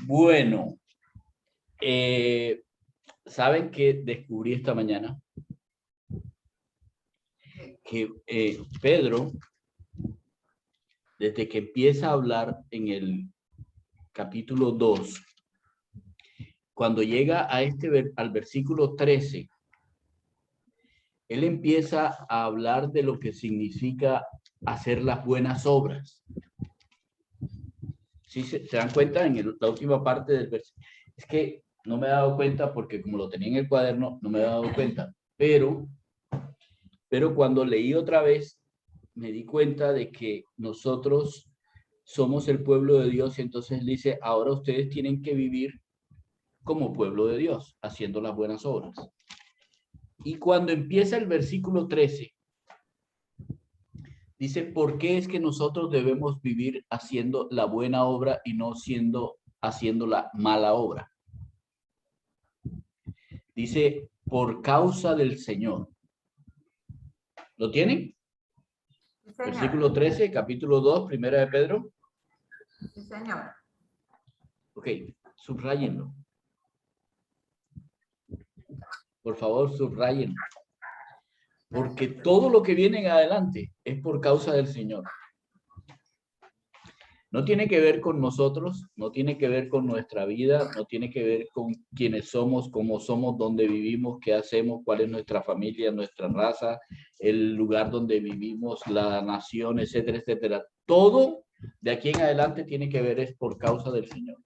Bueno, ¿saben qué descubrí esta mañana? Que Pedro, desde que empieza a hablar en el capítulo 2, cuando llega a al versículo 13, él empieza a hablar de lo que significa hacer las buenas obras. ¿Sí se dan cuenta en la última parte del versículo? Es que no me he dado cuenta porque como lo tenía en el cuaderno, no me he dado cuenta. Pero cuando leí otra vez, me di cuenta de que nosotros somos el pueblo de Dios y entonces dice, ahora ustedes tienen que vivir como pueblo de Dios, haciendo las buenas obras. Y cuando empieza el versículo 13, dice, ¿por qué es que nosotros debemos vivir haciendo la buena obra y no haciendo la mala obra? Dice, por causa del Señor. ¿Lo tienen? Sí, Versículo 13, capítulo 2, primera de Pedro. Sí, señor. Ok, subrayenlo. Por favor, subrayen. Porque todo lo que viene en adelante es por causa del Señor. No tiene que ver con nosotros, no tiene que ver con nuestra vida, no tiene que ver con quiénes somos, cómo somos, dónde vivimos, qué hacemos, cuál es nuestra familia, nuestra raza, el lugar donde vivimos, la nación, etcétera, etcétera. Todo de aquí en adelante tiene que ver es por causa del Señor.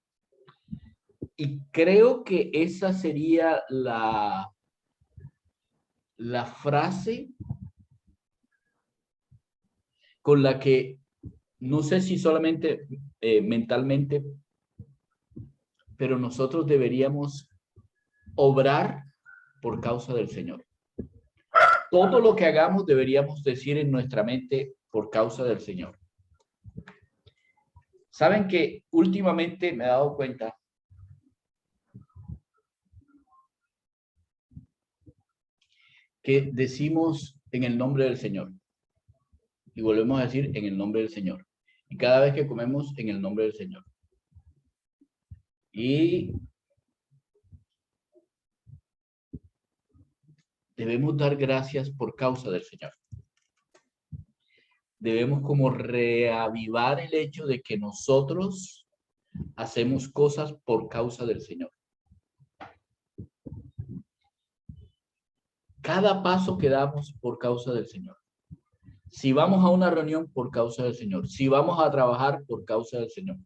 Y creo que esa sería la frase con la que, no sé si solamente mentalmente, pero nosotros deberíamos obrar por causa del Señor. Todo lo que hagamos deberíamos decir en nuestra mente por causa del Señor. Saben que últimamente me he dado cuenta que decimos en el nombre del Señor y volvemos a decir en el nombre del Señor. Y cada vez que comemos en el nombre del Señor. Y debemos dar gracias por causa del Señor. Debemos como reavivar el hecho de que nosotros hacemos cosas por causa del Señor. Cada paso que damos por causa del Señor. Si vamos a una reunión, por causa del Señor. Si vamos a trabajar, por causa del Señor.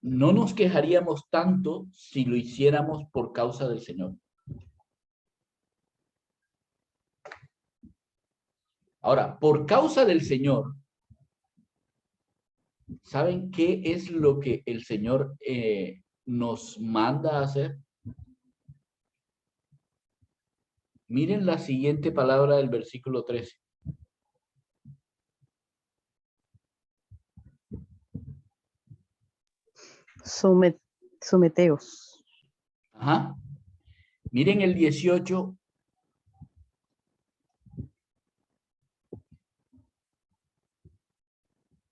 No nos quejaríamos tanto si lo hiciéramos por causa del Señor. Ahora, por causa del Señor, ¿saben qué es lo que el Señor nos manda a hacer? Miren la siguiente palabra del versículo 13. Someteos. Ajá. Miren el 18.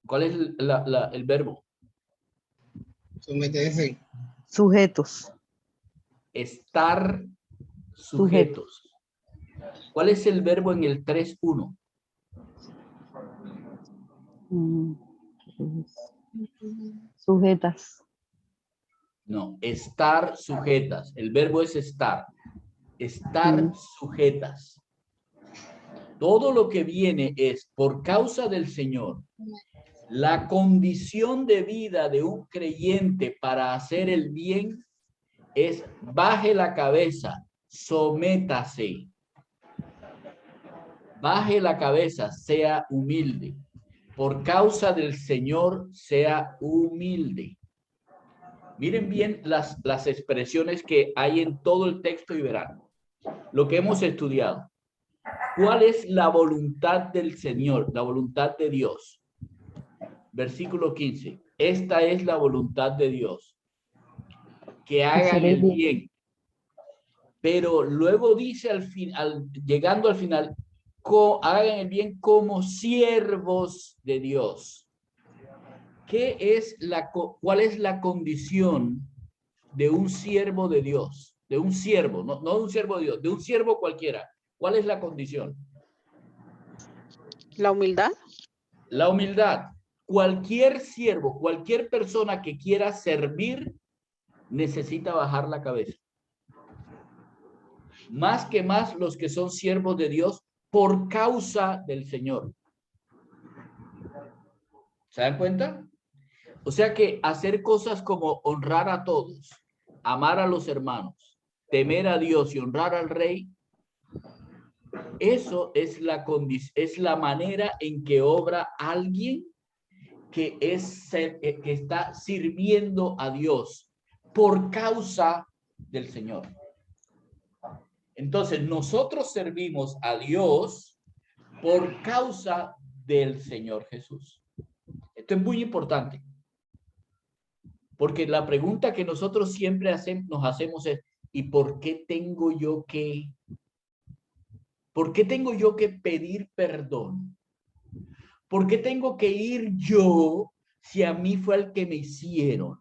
¿Cuál es el verbo? Someterse. Sujetos. Estar sujetos. ¿Cuál es el verbo en el 3:1? Sujetas. No, estar sujetas. El verbo es estar. Estar sujetas. Todo lo que viene es por causa del Señor. La condición de vida de un creyente para hacer el bien es baje la cabeza, sométase. Baje la cabeza, sea humilde. Por causa del Señor, sea humilde. Miren bien las expresiones que hay en todo el texto y verán lo que hemos estudiado. ¿Cuál es la voluntad del Señor, la voluntad de Dios? Versículo 15. Esta es la voluntad de Dios, que hagan el bien. Pero luego dice llegando al final, hagan el bien como siervos de Dios. ¿Cuál es la condición de un siervo de Dios? De un siervo, no de un siervo de Dios, de un siervo cualquiera. ¿Cuál es la condición? La humildad. La humildad. Cualquier siervo, cualquier persona que quiera servir, necesita bajar la cabeza. Más que más los que son siervos de Dios por causa del Señor. ¿Se dan cuenta? O sea que hacer cosas como honrar a todos, amar a los hermanos, temer a Dios y honrar al rey, eso es la manera en que obra alguien que está sirviendo a Dios por causa del Señor. Entonces, nosotros servimos a Dios por causa del Señor Jesús. Esto es muy importante. Porque la pregunta que nosotros siempre nos hacemos es, ¿y por qué tengo yo que pedir perdón? ¿Por qué tengo que ir yo si a mí fue el que me hicieron?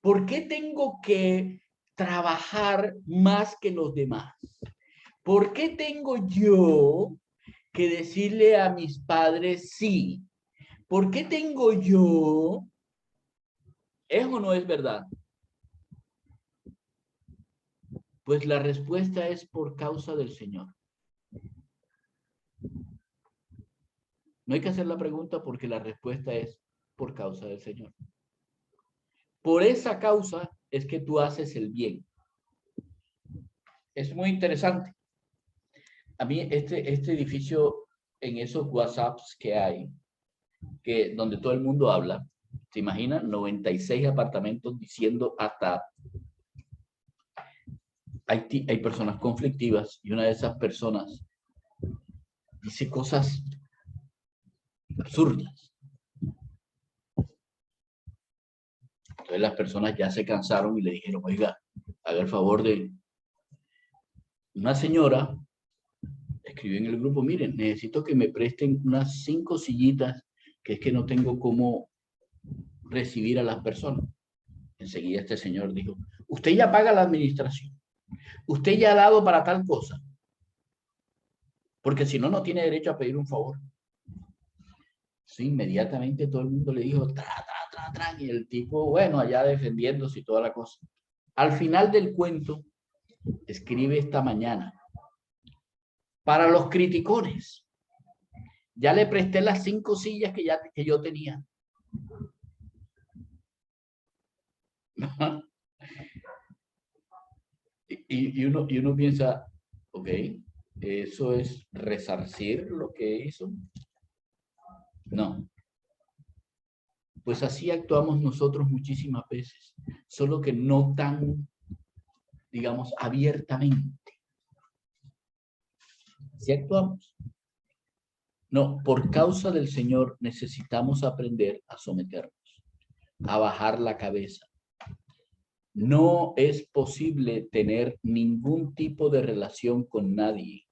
¿Por qué tengo que trabajar más que los demás? ¿Por qué tengo yo que decirle a mis padres sí? ¿Por qué tengo yo? ¿Es o no es verdad? Pues la respuesta es por causa del Señor. No hay que hacer la pregunta porque la respuesta es por causa del Señor. Por esa causa es que tú haces el bien. Es muy interesante. A mí este edificio, en esos WhatsApps que hay, donde todo el mundo habla, ¿se imaginan? 96 apartamentos diciendo hasta... Hay personas conflictivas y una de esas personas dice cosas absurdas. Entonces las personas ya se cansaron y le dijeron, oiga, haga el favor de... Una señora escribió en el grupo, miren, necesito que me presten unas 5 sillitas, que es que no tengo cómo recibir a las personas. Enseguida este señor dijo, usted ya paga la administración, usted ya ha dado para tal cosa, porque si no, no tiene derecho a pedir un favor. Sí, inmediatamente todo el mundo le dijo, y el tipo, bueno, allá defendiéndose y toda la cosa. Al final del cuento, escribe esta mañana, para los criticones, ya le presté las 5 sillas que yo tenía. y uno piensa, ok, ¿eso es resarcir lo que hizo? No. Pues así actuamos nosotros muchísimas veces, solo que no tan, digamos, abiertamente. Así actuamos. No, por causa del Señor necesitamos aprender a someternos, a bajar la cabeza. No es posible tener ningún tipo de relación con nadie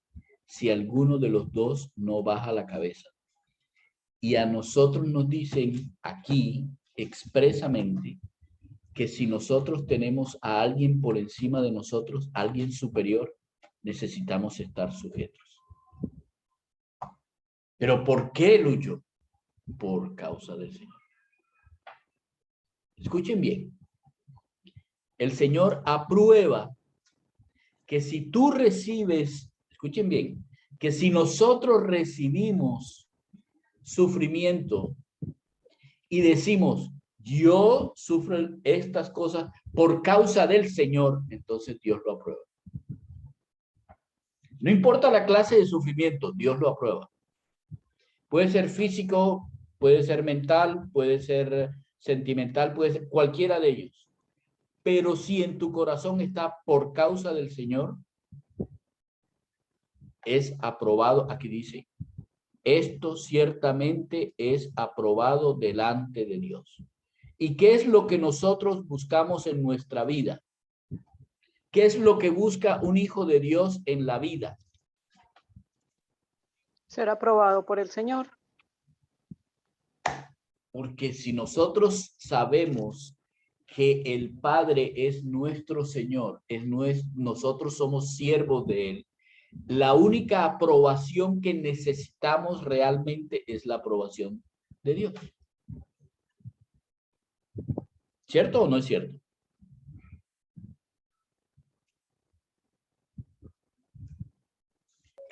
si alguno de los dos no baja la cabeza. Y a nosotros nos dicen aquí expresamente que si nosotros tenemos a alguien por encima de nosotros, alguien superior, necesitamos estar sujetos. ¿Pero por qué lucho? Por causa del Señor. Escuchen bien. El Señor aprueba que si tú recibes, escuchen bien, que si nosotros recibimos sufrimiento y decimos, yo sufro estas cosas por causa del Señor, entonces Dios lo aprueba. No importa la clase de sufrimiento, Dios lo aprueba. Puede ser físico, puede ser mental, puede ser sentimental, puede ser cualquiera de ellos. Pero si en tu corazón está por causa del Señor, es aprobado. Aquí dice, esto ciertamente es aprobado delante de Dios. ¿Y qué es lo que nosotros buscamos en nuestra vida? ¿Qué es lo que busca un hijo de Dios en la vida? Ser aprobado por el Señor. Porque si nosotros sabemos que el Padre es nuestro Señor, nosotros somos siervos de Él, la única aprobación que necesitamos realmente es la aprobación de Dios. ¿Cierto o no es cierto?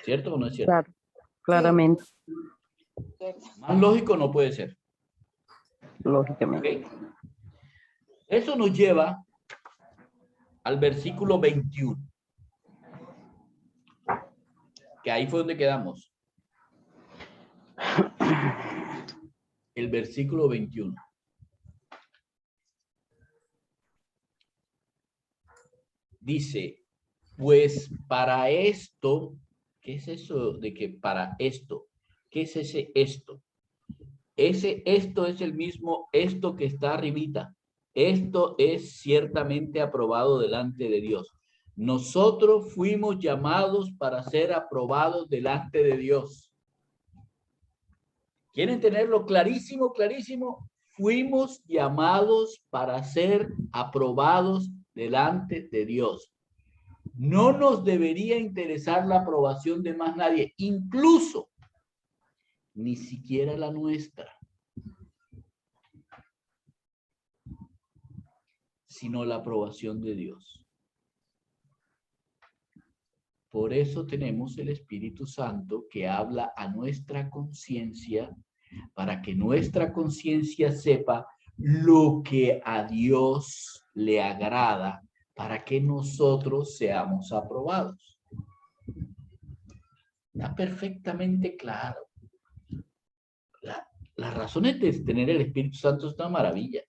¿Cierto o no es cierto? Claro, claramente, Más lógico no puede ser. lógicamente. ¿Ok? Eso nos lleva al versículo 21. Que ahí fue donde quedamos. El versículo 21. Dice, pues para esto, ¿qué es eso de que para esto? ¿Qué es ese esto? Esto es el mismo esto que está arribita. Esto es ciertamente aprobado delante de Dios. Nosotros fuimos llamados para ser aprobados delante de Dios. ¿Quieren tenerlo clarísimo, clarísimo? Fuimos llamados para ser aprobados delante de Dios. No nos debería interesar la aprobación de más nadie, incluso ni siquiera la nuestra, sino la aprobación de Dios. Por eso tenemos el Espíritu Santo que habla a nuestra conciencia para que nuestra conciencia sepa lo que a Dios le agrada para que nosotros seamos aprobados. Está perfectamente claro. Las razones de tener el Espíritu Santo es una maravilla.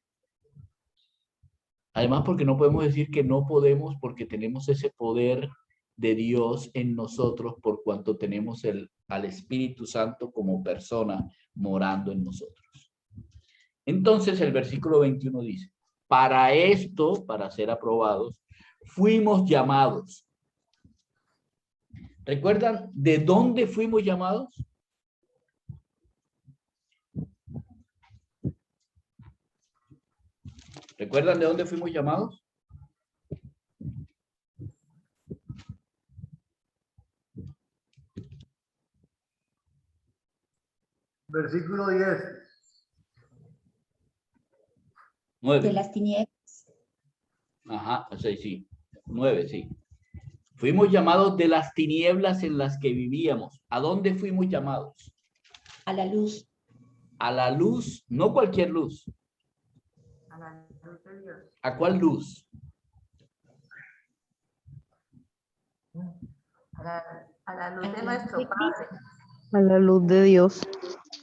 Además, porque no podemos decir que no podemos porque tenemos ese poder de Dios en nosotros por cuanto tenemos al Espíritu Santo como persona morando en nosotros. Entonces el versículo 21 dice, para esto, para ser aprobados, fuimos llamados. ¿Recuerdan de dónde fuimos llamados? ¿Recuerdan de dónde fuimos llamados? Versículo 10. 9. De las tinieblas. Ajá, o sea, sí. 9, sí. Fuimos llamados de las tinieblas en las que vivíamos. ¿A dónde fuimos llamados? A la luz. A la luz, no cualquier luz. A la luz de Dios. ¿A cuál luz? A la luz de nuestro Padre. A la luz de Dios.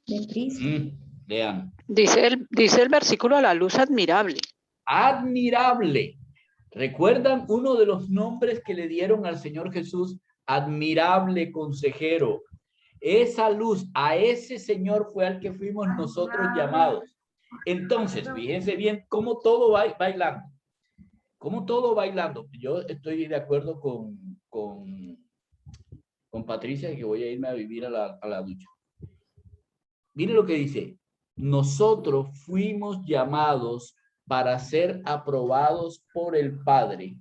De Cristo. Vean. Dice el versículo a la luz admirable. Admirable. ¿Recuerdan uno de los nombres que le dieron al Señor Jesús? Admirable consejero. Esa luz, a ese Señor fue al que fuimos nosotros llamados. Entonces, fíjense bien cómo todo va bailando. Cómo todo bailando. Yo estoy de acuerdo con Patricia que voy a irme a vivir a la ducha. Miren lo que dice. Nosotros fuimos llamados para ser aprobados por el Padre,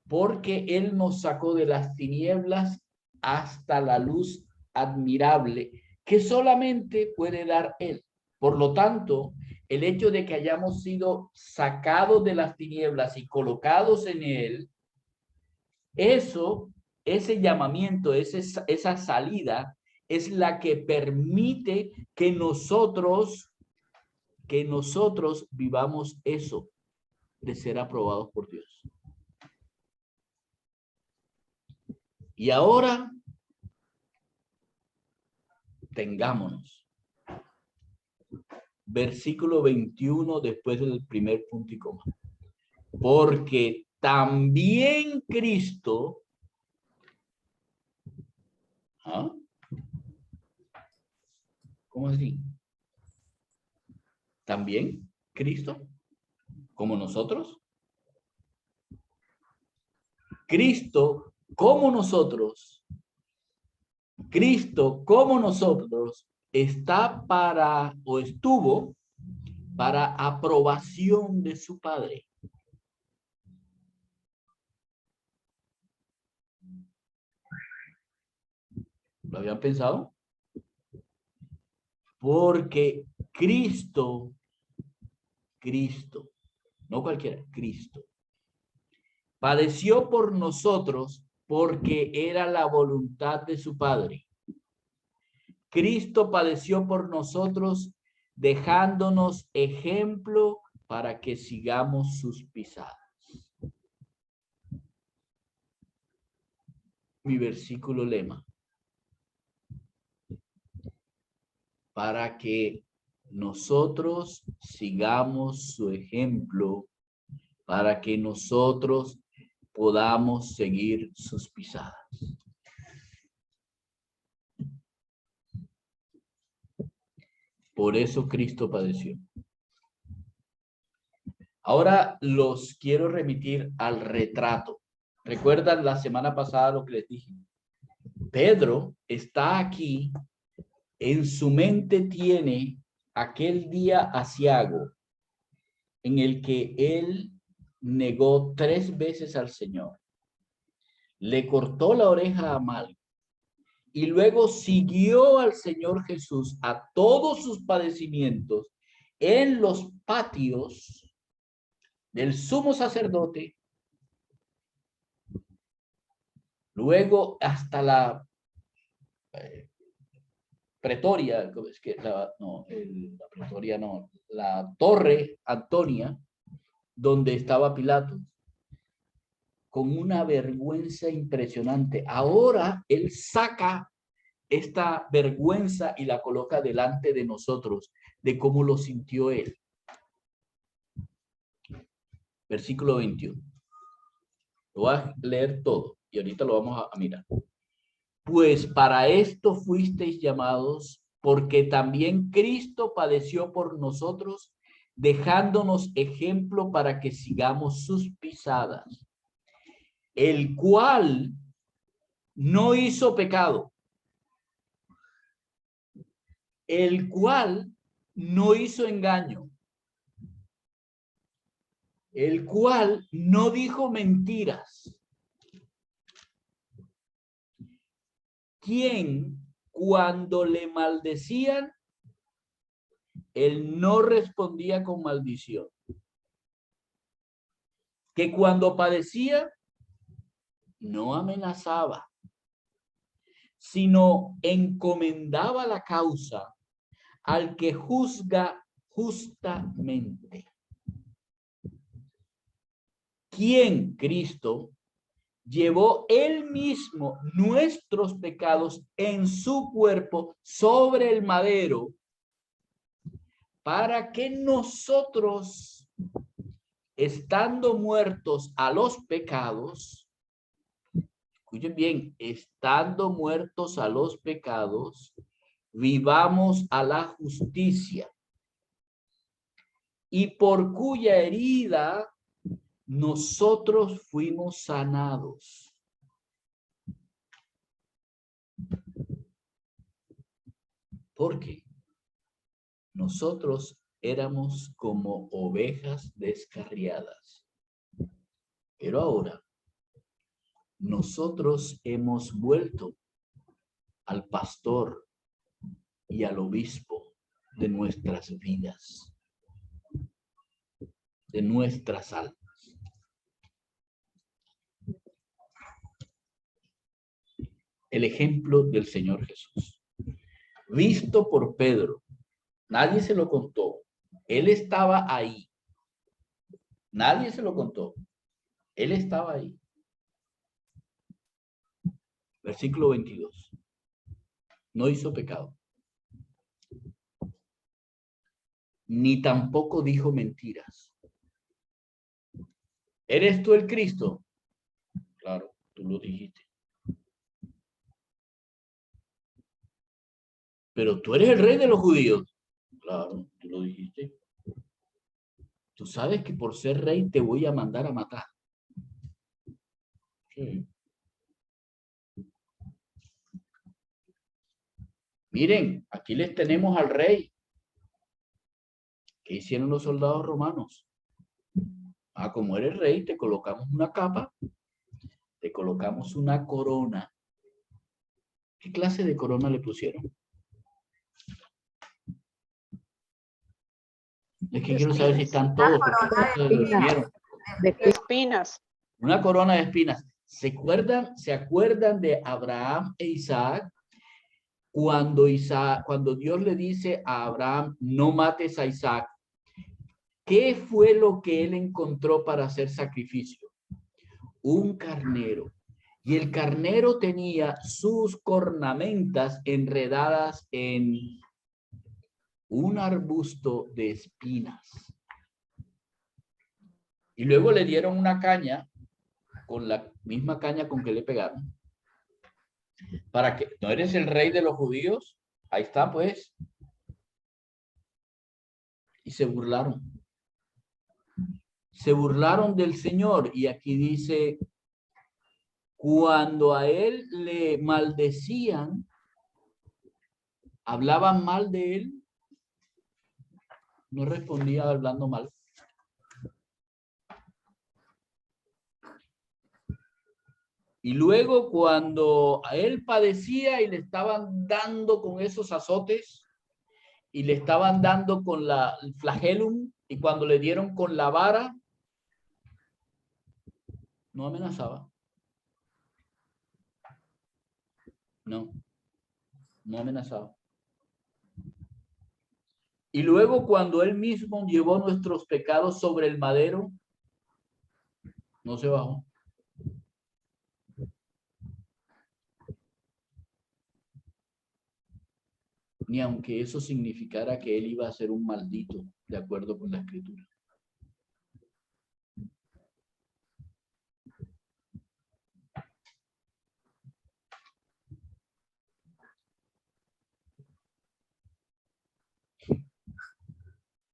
porque Él nos sacó de las tinieblas hasta la luz admirable que solamente puede dar Él. Por lo tanto, el hecho de que hayamos sido sacados de las tinieblas y colocados en Él, ese llamamiento, esa salida, es la que permite que nosotros vivamos eso de ser aprobados por Dios. Y ahora, tengámonos. Versículo 21 después del primer punto y coma. Porque también Cristo, ¿ah? ¿Cómo así? ¿También Cristo? ¿Como nosotros? Cristo, como nosotros. Cristo, como nosotros, está para, o estuvo para aprobación de su Padre. ¿Lo habían pensado? Porque Cristo, no cualquiera, Cristo, padeció por nosotros porque era la voluntad de su Padre. Cristo padeció por nosotros dejándonos ejemplo para que sigamos sus pisadas. Mi versículo lema. Para que nosotros sigamos su ejemplo, para que nosotros podamos seguir sus pisadas. Por eso Cristo padeció. Ahora los quiero remitir al retrato. ¿Recuerdan la semana pasada lo que les dije? Pedro está aquí, en su mente tiene aquel día aciago en el que él negó 3 veces al Señor. Le cortó la oreja a Malco y luego siguió al Señor Jesús a todos sus padecimientos en los patios del sumo sacerdote, luego hasta la pretoria, es que la pretoria no, la torre Antonia, donde estaba Pilato, con una vergüenza impresionante. Ahora él saca esta vergüenza y la coloca delante de nosotros, de cómo lo sintió él. Versículo 21. Lo voy a leer todo y ahorita lo vamos a mirar. Pues para esto fuisteis llamados, porque también Cristo padeció por nosotros, dejándonos ejemplo para que sigamos sus pisadas, el cual no hizo pecado, el cual no hizo engaño, el cual no dijo mentiras, quien cuando le maldecían, él no respondía con maldición, que cuando padecía, no amenazaba, sino encomendaba la causa al que juzga justamente. Quien, Cristo, llevó él mismo nuestros pecados en su cuerpo sobre el madero, para que nosotros, estando muertos a los pecados, escuchen bien, estando muertos a los pecados, vivamos a la justicia, y por cuya herida nosotros fuimos sanados. Porque nosotros éramos como ovejas descarriadas, pero ahora nosotros hemos vuelto al pastor y al obispo de nuestras vidas, de nuestras almas. El ejemplo del Señor Jesús, visto por Pedro, nadie se lo contó, él estaba ahí, nadie se lo contó, él estaba ahí. Versículo 22. No hizo pecado, ni tampoco dijo mentiras. ¿Eres tú el Cristo? Claro, tú lo dijiste. Pero tú eres el rey de los judíos. Claro, tú lo dijiste. Tú sabes que por ser rey te voy a mandar a matar. Sí. Miren, aquí les tenemos al rey. ¿Qué hicieron los soldados romanos? Ah, como eres rey, te colocamos una capa, te colocamos una corona. ¿Qué clase de corona le pusieron? Es que quiero saber si están todos, porque todos lo vieron. ¿De qué? Espinas. Una corona de espinas. ¿Se acuerdan de Abraham e Isaac? Cuando Dios le dice a Abraham, no mates a Isaac, ¿qué fue lo que él encontró para hacer sacrificio? Un carnero. Y el carnero tenía sus cornamentas enredadas en un arbusto de espinas. Y luego le dieron una caña, con la misma caña con que le pegaron. Para que, ¿no eres el rey de los judíos? Ahí está, pues. Y se burlaron. Se burlaron del Señor. Y aquí dice, cuando a él le maldecían, hablaban mal de él, no respondía hablando mal. Y luego cuando a él padecía y le estaban dando con esos azotes y le estaban dando con el flagelum y cuando le dieron con la vara, no amenazaba. No amenazaba. Y luego cuando él mismo llevó nuestros pecados sobre el madero, no se bajó. Ni aunque eso significara que él iba a ser un maldito, de acuerdo con la Escritura.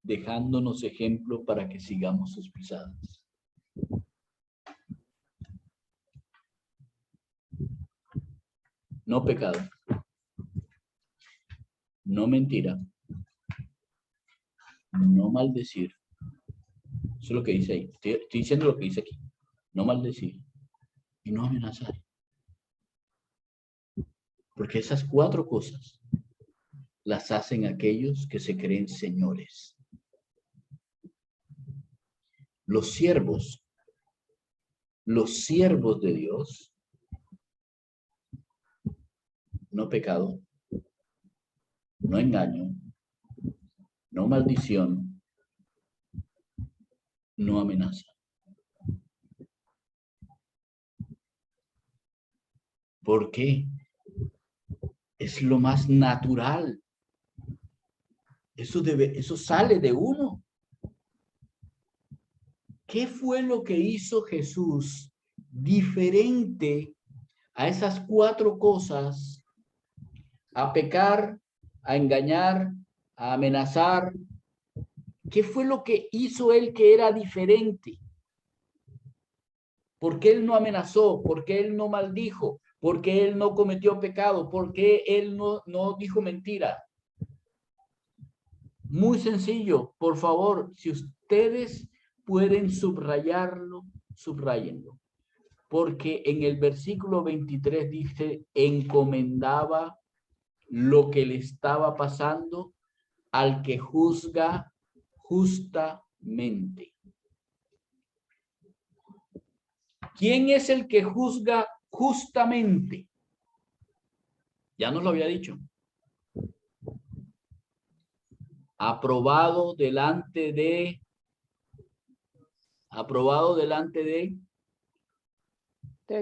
Dejándonos ejemplo para que sigamos sus pisadas. No pecado. No mentira, no maldecir. Eso es lo que dice ahí. Estoy diciendo lo que dice aquí. No maldecir y no amenazar. Porque esas 4 cosas las hacen aquellos que se creen señores. Los siervos de Dios, no pecado, no engaño, no maldición, no amenaza. ¿Por qué? Es lo más natural. Eso sale de uno. ¿Qué fue lo que hizo Jesús diferente a esas 4 cosas? A pecar, a engañar, a amenazar. ¿Qué fue lo que hizo él que era diferente? ¿Por qué él no amenazó? ¿Por qué él no maldijo? ¿Por qué él no cometió pecado? ¿Por qué él no dijo mentira? Muy sencillo. Por favor, si ustedes pueden subrayarlo, subrayenlo. Porque en el versículo 23 dice, encomendaba lo que le estaba pasando al que juzga justamente. ¿Quién es el que juzga justamente? Ya nos lo había dicho. Aprobado delante de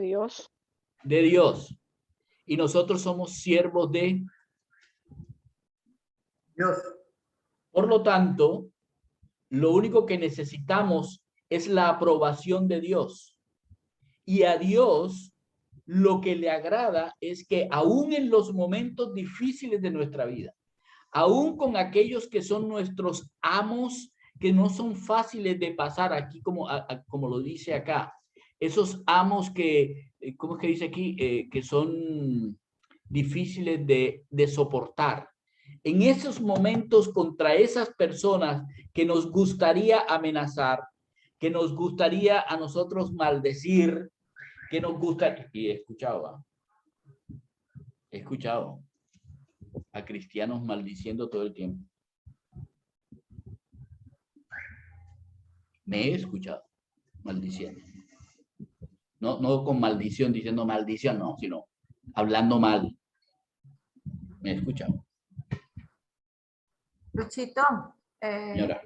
Dios. De Dios. Y nosotros somos siervos de Dios. Por lo tanto, lo único que necesitamos es la aprobación de Dios. Y a Dios lo que le agrada es que aún en los momentos difíciles de nuestra vida, aún con aquellos que son nuestros amos, que no son fáciles de pasar aquí como lo dice acá, esos amos que, ¿cómo es que dice aquí? Que son difíciles de soportar. En esos momentos contra esas personas que nos gustaría amenazar, que nos gustaría a nosotros maldecir, que nos gusta, y he escuchado a cristianos maldiciendo todo el tiempo. Me he escuchado maldiciendo. No con maldición, diciendo maldición, no, sino hablando mal. Me he escuchado. Luchito, Señora.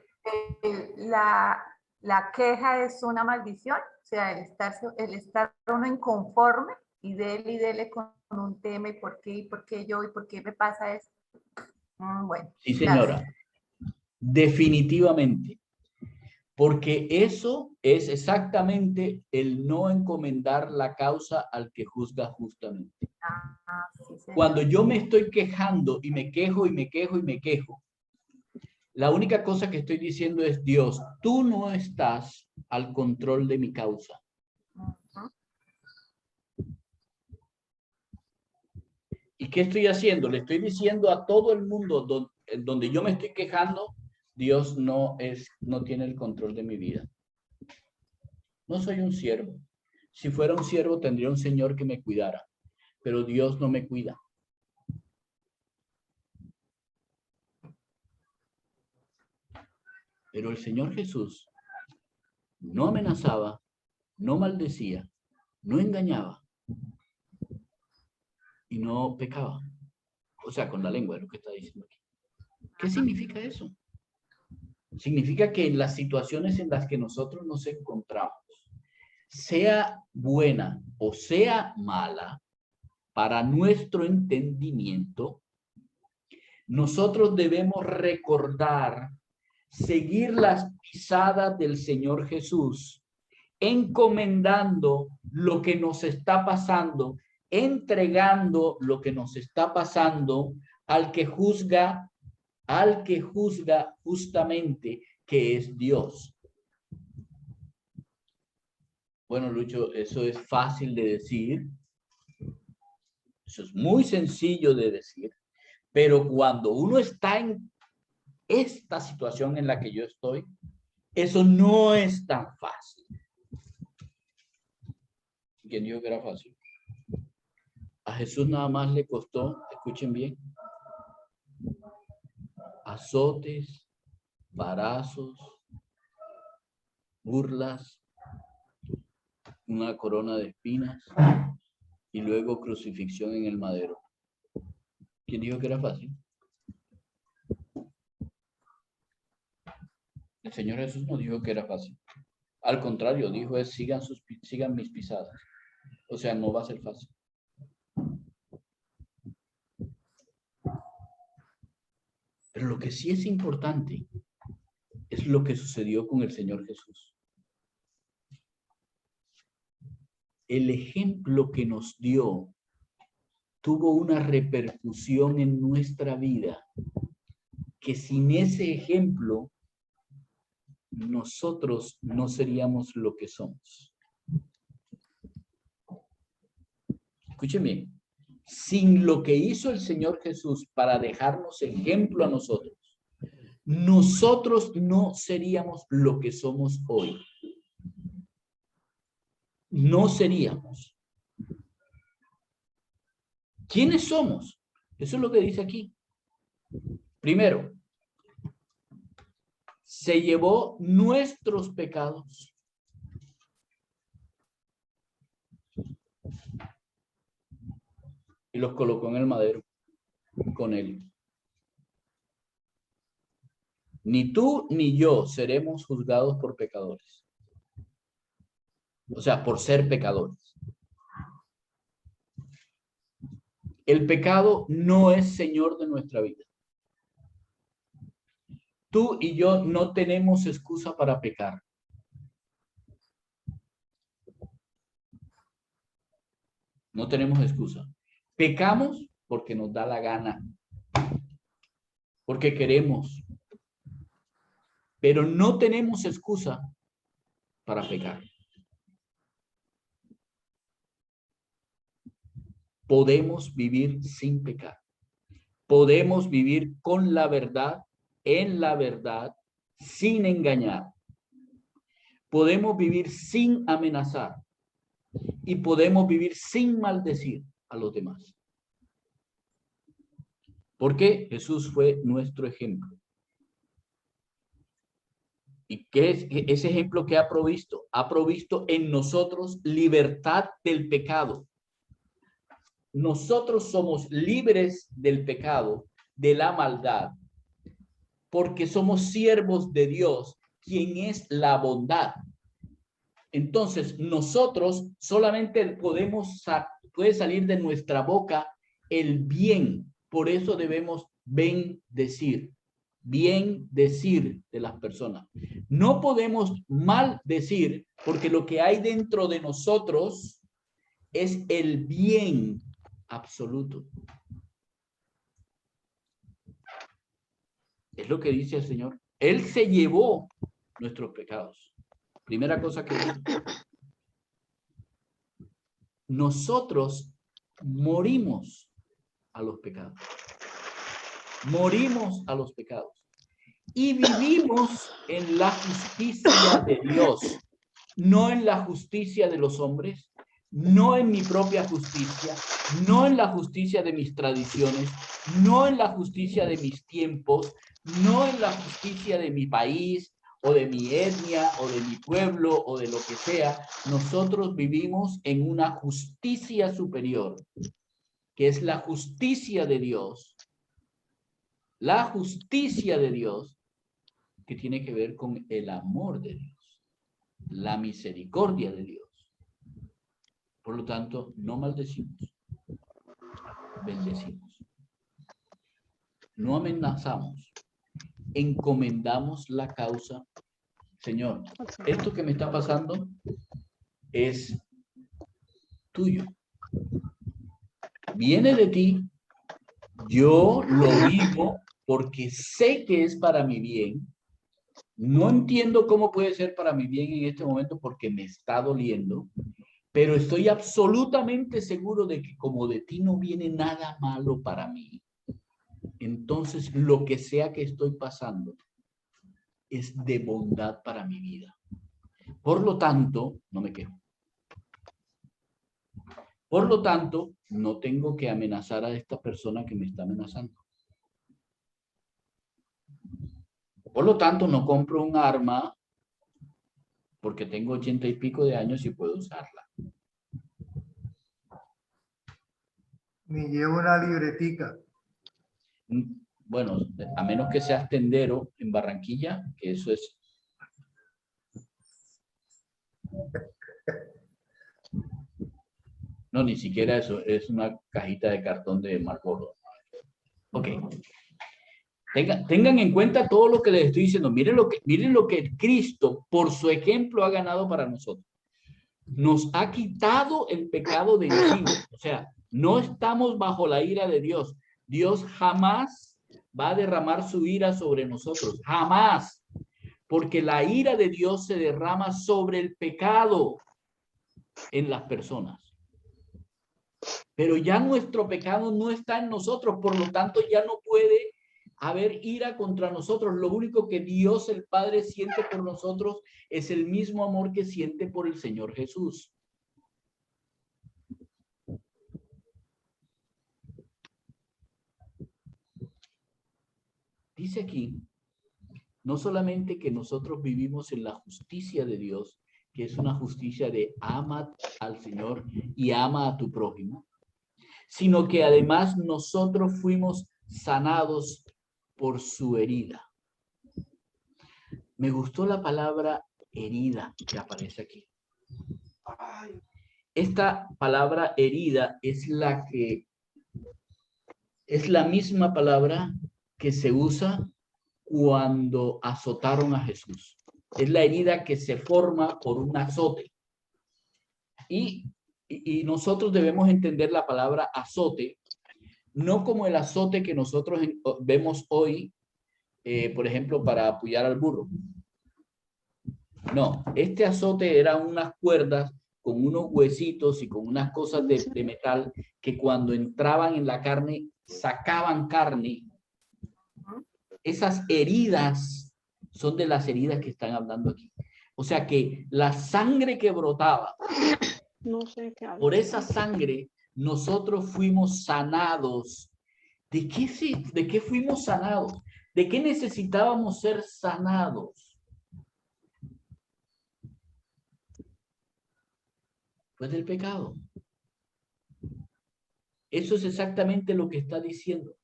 la queja es una maldición, o sea, el estar uno inconforme y dele con un tema y por qué yo y por qué me pasa eso. Bueno. Sí, señora. Gracias. Definitivamente. Porque eso es exactamente el no encomendar la causa al que juzga justamente. Sí, señor. Cuando yo me estoy quejando y me quejo y me quejo y me quejo, la única cosa que estoy diciendo es, Dios, tú no estás al control de mi causa. ¿Y qué estoy haciendo? Le estoy diciendo a todo el mundo donde yo me estoy quejando, Dios no tiene el control de mi vida. No soy un siervo. Si fuera un siervo, tendría un señor que me cuidara, pero Dios no me cuida. Pero el Señor Jesús no amenazaba, no maldecía, no engañaba y no pecaba. O sea, con la lengua, es lo que está diciendo aquí. ¿Qué significa eso? Significa que en las situaciones en las que nosotros nos encontramos, sea buena o sea mala, para nuestro entendimiento, nosotros debemos recordar, seguir las pisadas del Señor Jesús, encomendando lo que nos está pasando, entregando lo que nos está pasando al que juzga justamente, que es Dios. Bueno, Lucho, eso es fácil de decir. Eso es muy sencillo de decir. Pero cuando uno está en esta situación en la que yo estoy, eso no es tan fácil. ¿Quién dijo que era fácil? A Jesús nada más le costó, escuchen bien, azotes, varazos, burlas, una corona de espinas y luego crucifixión en el madero. ¿Quién dijo que era fácil? El Señor Jesús no dijo que era fácil. Al contrario, dijo es sigan mis pisadas. O sea, no va a ser fácil. Pero lo que sí es importante es lo que sucedió con el Señor Jesús. El ejemplo que nos dio tuvo una repercusión en nuestra vida que sin ese ejemplo nosotros no seríamos lo que somos. Escuchen bien, sin lo que hizo el Señor Jesús para dejarnos ejemplo a nosotros, nosotros no seríamos lo que somos hoy. No seríamos. ¿Quiénes somos? Eso es lo que dice aquí. Primero, se llevó nuestros pecados. Y los colocó en el madero con él. Ni tú ni yo seremos juzgados por pecadores. O sea, por ser pecadores. El pecado no es señor de nuestra vida. Tú y yo no tenemos excusa para pecar. No tenemos excusa. Pecamos porque nos da la gana. Porque queremos. Pero no tenemos excusa para pecar. podemos vivir sin pecar. Podemos vivir con la verdad, en la verdad, sin engañar. Podemos vivir sin amenazar y podemos vivir sin maldecir a los demás. Porque Jesús fue nuestro ejemplo. ¿Y qué es ese ejemplo que ha provisto? Ha provisto en nosotros libertad del pecado. Nosotros somos libres del pecado, de la maldad, porque somos siervos de Dios, quien es la bondad. Entonces, nosotros solamente puede salir de nuestra boca el bien. Por eso debemos bendecir de las personas. No podemos maldecir, porque lo que hay dentro de nosotros es el bien absoluto. Es lo que dice el Señor. Él se llevó nuestros pecados. Primera cosa que dice. Nosotros morimos a los pecados. Morimos a los pecados. Y vivimos en la justicia de Dios, no en la justicia de los hombres, no en mi propia justicia, no en la justicia de mis tradiciones, no en la justicia de mis tiempos, no en la justicia de mi país o de mi etnia o de mi pueblo o de lo que sea. Nosotros vivimos en una justicia superior, que es la justicia de Dios. La justicia de Dios, que tiene que ver con el amor de Dios, la misericordia de Dios. Por lo tanto, no maldecimos, bendecimos. No amenazamos, encomendamos la causa. Señor, esto que me está pasando es tuyo. Viene de ti, yo lo vivo porque sé que es para mi bien. No entiendo cómo puede ser para mi bien en este momento porque me está doliendo, pero estoy absolutamente seguro de que como de ti no viene nada malo para mí, entonces lo que sea que estoy pasando es de bondad para mi vida. Por lo tanto, no me quejo. Por lo tanto, no tengo que amenazar a esta persona que me está amenazando. Por lo tanto, no compro un arma porque tengo 80 y pico de años y puedo usarla. Ni llevo una libretica. Bueno, a menos que seas tendero en Barranquilla, que eso es... No, ni siquiera eso, es una cajita de cartón de Marlboro. Ok. Tengan en cuenta todo lo que les estoy diciendo. Miren lo que Cristo, por su ejemplo, ha ganado para nosotros. Nos ha quitado el pecado de encima. O sea, no estamos bajo la ira de Dios. Dios jamás va a derramar su ira sobre nosotros. Jamás. Porque la ira de Dios se derrama sobre el pecado en las personas. Pero ya nuestro pecado no está en nosotros. Por lo tanto, ya no puede haber ira contra nosotros. Lo único que Dios el Padre siente por nosotros es el mismo amor que siente por el Señor Jesús. Dice aquí, no solamente que nosotros vivimos en la justicia de Dios, que es una justicia de ama al Señor y ama a tu prójimo, sino que además nosotros fuimos sanados por su herida. Me gustó la palabra herida que aparece aquí. Esta palabra herida es la misma palabra que se usa cuando azotaron a Jesús. Es la herida que se forma por un azote. Y nosotros debemos entender la palabra azote, no como el azote que nosotros vemos hoy, por ejemplo, para apoyar al burro. No, este azote eran unas cuerdas con unos huesitos y con unas cosas de metal que cuando entraban en la carne, sacaban carne. Esas heridas son de las heridas que están hablando aquí. O sea que la sangre que brotaba, No sé qué habla. por esa sangre nosotros fuimos sanados. ¿De qué fuimos sanados? ¿De qué necesitábamos ser sanados? Pues del pecado. Eso es exactamente lo que está diciendo.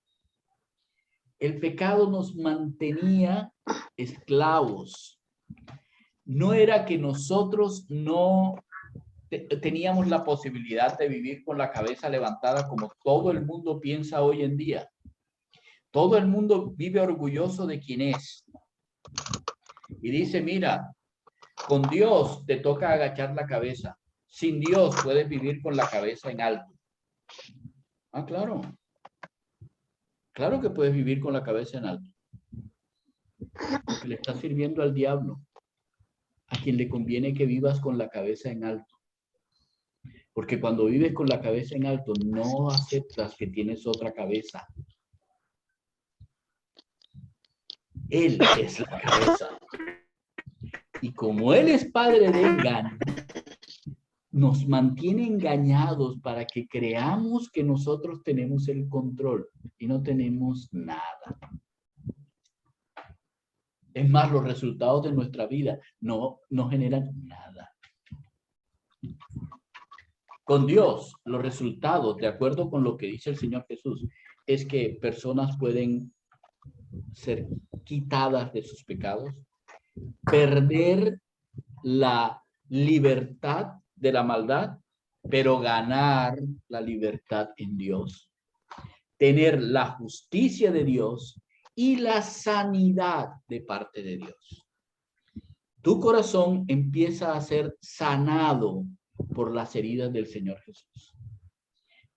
El pecado nos mantenía esclavos. No era que nosotros no teníamos la posibilidad de vivir con la cabeza levantada como todo el mundo piensa hoy en día. Todo el mundo vive orgulloso de quién es. Y dice, mira, con Dios te toca agachar la cabeza. Sin Dios puedes vivir con la cabeza en alto. Ah, claro. Claro que puedes vivir con la cabeza en alto. Porque le estás sirviendo al diablo, a quien le conviene que vivas con la cabeza en alto. Porque cuando vives con la cabeza en alto, no aceptas que tienes otra cabeza. Él es la cabeza. Y como Él es padre de engaño, nos mantiene engañados para que creamos que nosotros tenemos el control y no tenemos nada. Es más, los resultados de nuestra vida no generan nada. Con Dios, los resultados, de acuerdo con lo que dice el Señor Jesús, es que personas pueden ser quitadas de sus pecados, perder la libertad de la maldad, pero ganar la libertad en Dios, tener la justicia de Dios y la sanidad de parte de Dios. Tu corazón empieza a ser sanado por las heridas del Señor Jesús.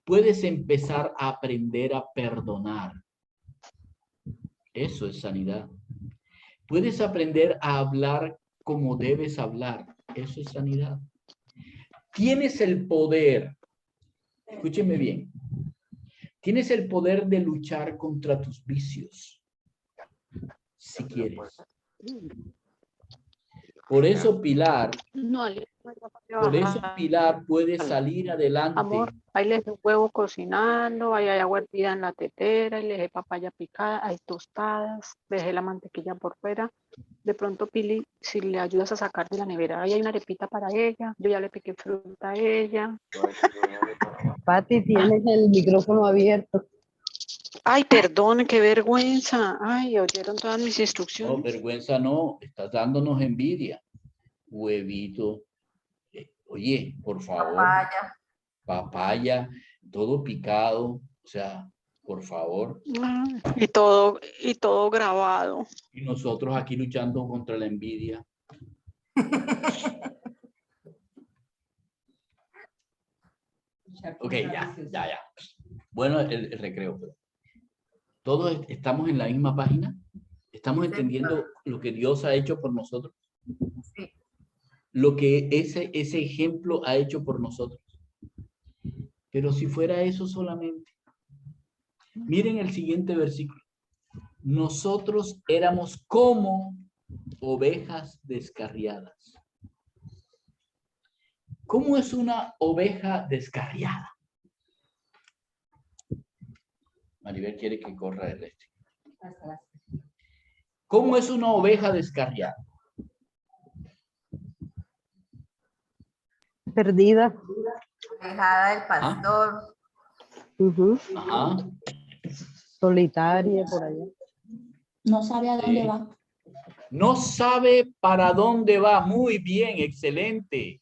Puedes empezar a aprender a perdonar. Eso es sanidad. Puedes aprender a hablar como debes hablar. Eso es sanidad. Tienes el poder, escúcheme bien, tienes el poder de luchar contra tus vicios, si quieres. Por eso Pilar puede salir adelante. Amor, ahí les dejé huevo cocinando, ahí hay agua hervida en la tetera, ahí les dejé papaya picada, hay tostadas, dejé la mantequilla por fuera. De pronto, Pili, si le ayudas a sacar de la nevera, ahí hay una arepita para ella, yo ya le piqué fruta a ella. Pati, tienes el micrófono abierto. Ay, perdón, qué vergüenza. Ay, oyeron todas mis No, instrucciones. vergüenza no, estás dándonos envidia. Huevito. Oye, por favor. Papaya, todo picado. O sea, por favor. Y todo grabado. Y nosotros aquí luchando contra la envidia. Ok, ya. Bueno, el recreo. Todos estamos en la misma página. Estamos entendiendo lo que Dios ha hecho por nosotros. Sí. Lo que ese ejemplo ha hecho por nosotros. Pero si fuera eso solamente. Miren el siguiente versículo. Nosotros éramos como ovejas descarriadas. ¿Cómo es una oveja descarriada? Maribel quiere que corra el este. ¿Cómo es una oveja descarriada? Perdida. Alejada del pastor. Ujú. Ajá. Solitaria por allá. No sabe a dónde Sí. va. No sabe para dónde va. Muy bien, excelente.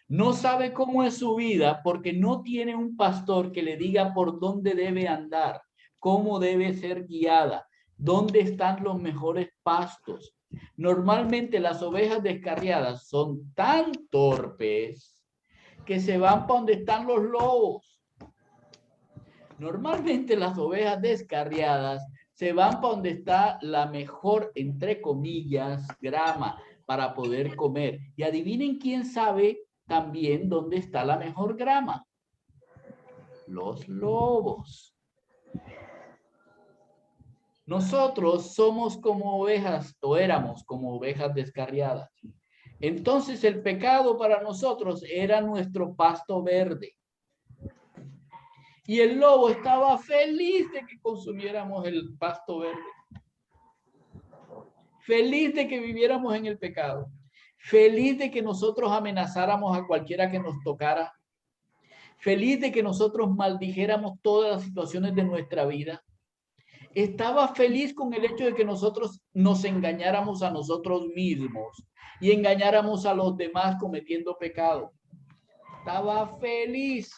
No sabe cómo es su vida porque no tiene un pastor que le diga por dónde debe andar, cómo debe ser guiada, dónde están los mejores pastos. Normalmente las ovejas descarriadas son tan torpes que se van para donde están los lobos. Normalmente las ovejas descarriadas se van para donde está la mejor, entre comillas, grama para poder comer. Y adivinen quién sabe también dónde está la mejor grama. Los lobos. Nosotros somos como ovejas, o éramos como ovejas descarriadas. Entonces el pecado para nosotros era nuestro pasto verde. Y el lobo estaba feliz de que consumiéramos el pasto verde. Feliz de que viviéramos en el pecado. Feliz de que nosotros amenazáramos a cualquiera que nos tocara. Feliz de que nosotros maldijéramos todas las situaciones de nuestra vida. Estaba feliz con el hecho de que nosotros nos engañáramos a nosotros mismos y engañáramos a los demás cometiendo pecado. Estaba feliz.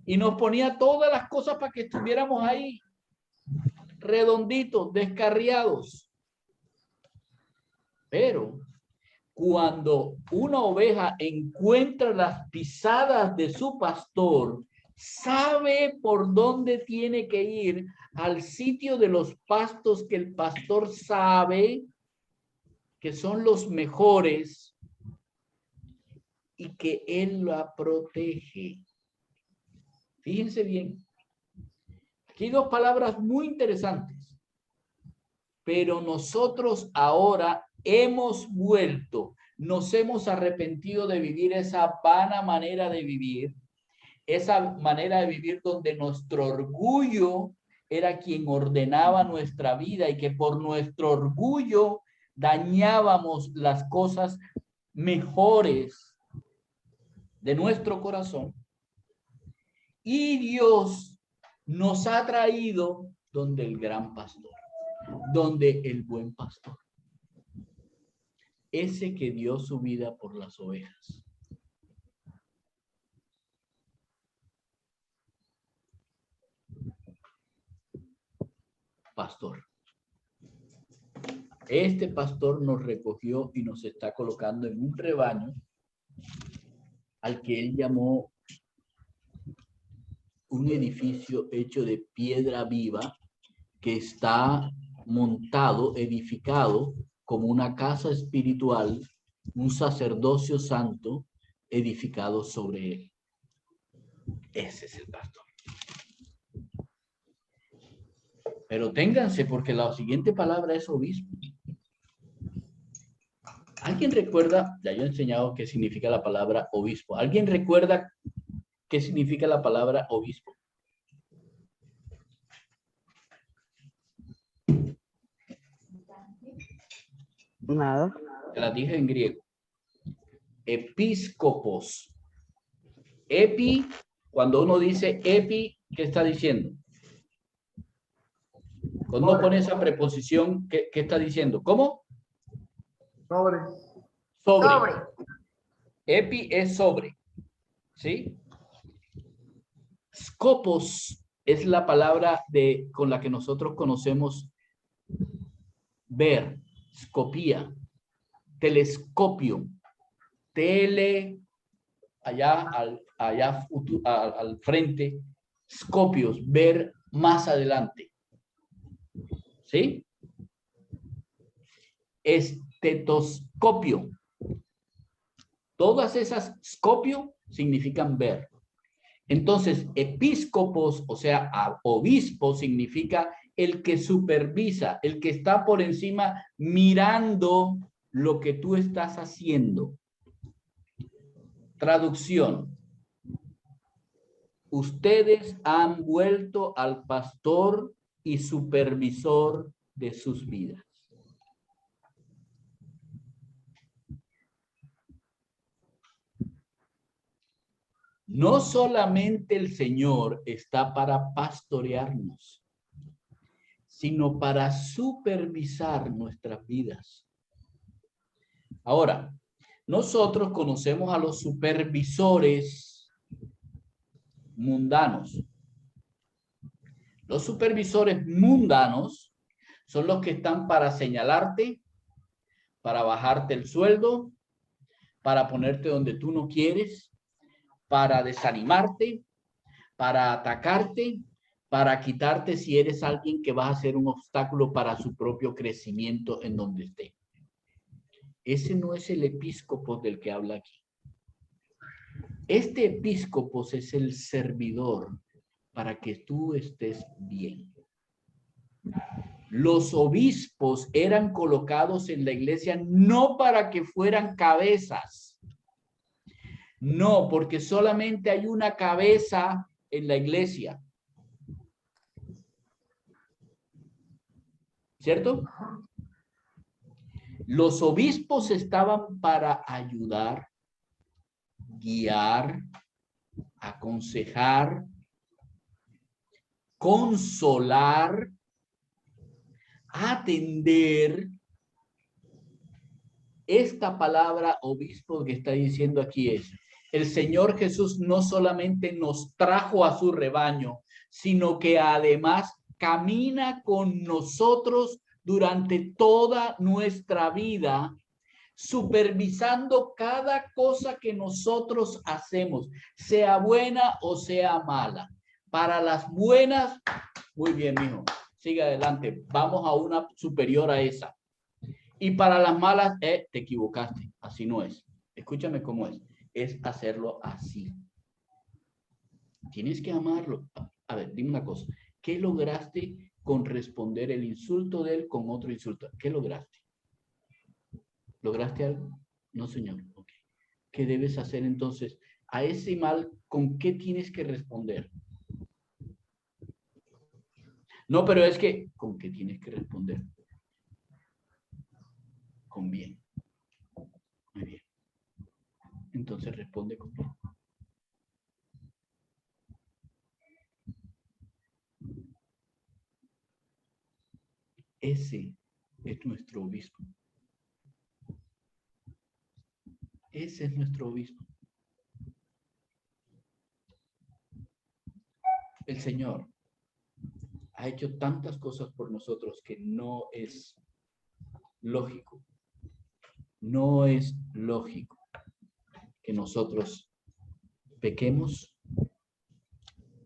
Y nos ponía todas las cosas para que estuviéramos ahí, redonditos, descarriados. Pero cuando una oveja encuentra las pisadas de su pastor, sabe por dónde tiene que ir, al sitio de los pastos que el pastor sabe que son los mejores y que él la protege. Fíjense bien. Aquí hay dos palabras muy interesantes. Pero nosotros ahora hemos vuelto, nos hemos arrepentido de vivir esa vana manera de vivir, esa manera de vivir donde nuestro orgullo era quien ordenaba nuestra vida y que por nuestro orgullo dañábamos las cosas mejores de nuestro corazón. Y Dios nos ha traído donde el gran pastor, donde el buen pastor, ese que dio su vida por las ovejas. Pastor. Este pastor nos recogió y nos está colocando en un rebaño al que él llamó un edificio hecho de piedra viva que está montado, edificado como una casa espiritual, un sacerdocio santo edificado sobre él. Ese es el pastor. Pero ténganse, porque la siguiente palabra es obispo. ¿Alguien recuerda? Ya yo he enseñado qué significa la palabra obispo. ¿Alguien recuerda qué significa la palabra obispo? Nada. Te la dije en griego. Episcopos. Epi, cuando uno dice epi, ¿qué está diciendo? Cuando uno pone esa preposición, ¿qué está diciendo? ¿Cómo? Sobre. Sobre. Epi es sobre. ¿Sí? Scopos es la palabra con la que nosotros conocemos ver, scopía, telescopio, allá al frente, scopios, ver más adelante. ¿Sí? Estetoscopio. Todas esas scopio significan ver. Entonces, episcopos, o sea, obispo, significa el que supervisa, el que está por encima mirando lo que tú estás haciendo. Traducción. Ustedes han vuelto al pastor y supervisor de sus vidas. No solamente el Señor está para pastorearnos, sino para supervisar nuestras vidas. Ahora, nosotros conocemos a los supervisores mundanos. Los supervisores mundanos son los que están para señalarte, para bajarte el sueldo, para ponerte donde tú no quieres, para desanimarte, para atacarte, para quitarte si eres alguien que va a ser un obstáculo para su propio crecimiento en donde esté. Ese no es el episcopo del que habla aquí. Este episcopo es el servidor para que tú estés bien. Los obispos eran colocados en la iglesia no para que fueran cabezas. No, porque solamente hay una cabeza en la iglesia. ¿Cierto? Los obispos estaban para ayudar, guiar, aconsejar, consolar, atender. Esta palabra obispo que está diciendo aquí es, el Señor Jesús no solamente nos trajo a su rebaño, sino que además camina con nosotros durante toda nuestra vida, supervisando cada cosa que nosotros hacemos, sea buena o sea mala. Para las buenas, muy bien, mijo, sigue adelante, vamos a una superior a esa. Y para las malas, te equivocaste, así no es. Escúchame cómo es hacerlo así. Tienes que amarlo. A ver, dime una cosa, ¿qué lograste con responder el insulto de él con otro insulto? ¿Qué lograste? ¿Lograste algo? No, señor. Okay. ¿Qué debes hacer entonces? A ese mal, ¿con qué tienes que responder? No, pero es que, ¿con qué tienes que responder? Con bien. Muy bien. Entonces responde con bien. Ese es nuestro obispo. Ese es nuestro obispo. El Señor ha hecho tantas cosas por nosotros que no es lógico. No es lógico que nosotros pequemos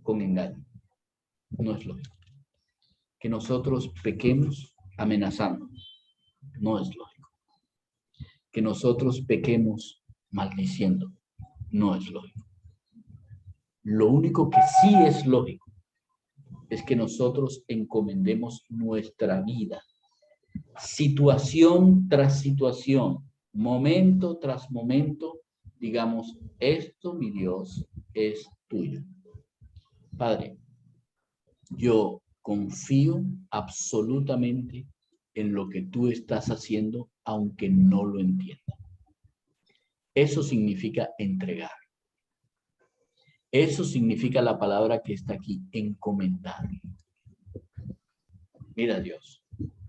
con engaño. No es lógico. Que nosotros pequemos amenazando. No es lógico. Que nosotros pequemos maldiciendo. No es lógico. Lo único que sí es lógico es que nosotros encomendemos nuestra vida, situación tras situación, momento tras momento, digamos, esto, mi Dios, es tuyo. Padre, yo confío absolutamente en lo que tú estás haciendo, aunque no lo entienda. Eso significa entregar. Eso significa la palabra que está aquí, encomendar. Mira, Dios,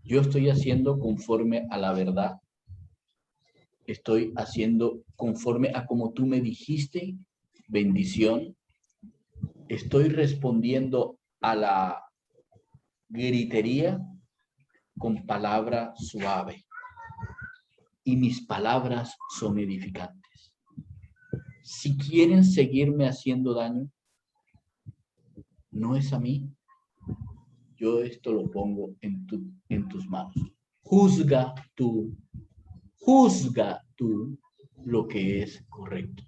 yo estoy haciendo conforme a la verdad. Estoy haciendo conforme a como tú me dijiste, bendición. Estoy respondiendo a la gritería con palabra suave. Y mis palabras son edificantes. Si quieren seguirme haciendo daño, no es a mí. Yo esto lo pongo en tus manos. Juzga tú lo que es correcto.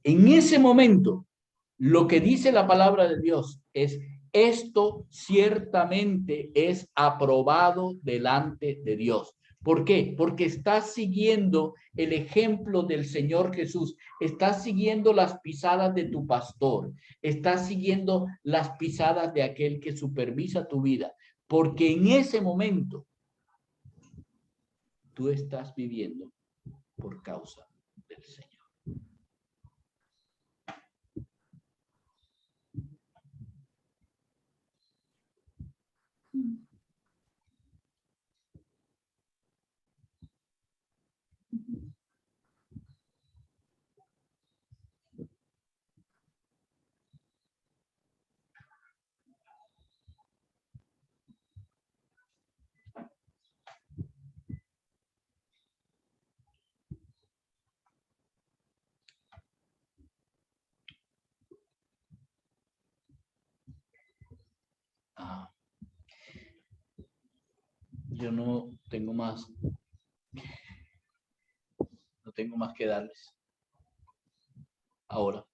En ese momento, lo que dice la palabra de Dios es, esto ciertamente es aprobado delante de Dios. ¿Por qué? Porque estás siguiendo el ejemplo del Señor Jesús, estás siguiendo las pisadas de tu pastor, estás siguiendo las pisadas de aquel que supervisa tu vida, porque en ese momento tú estás viviendo por causa del Señor. Yo no tengo más tengo más que darles. Ahora.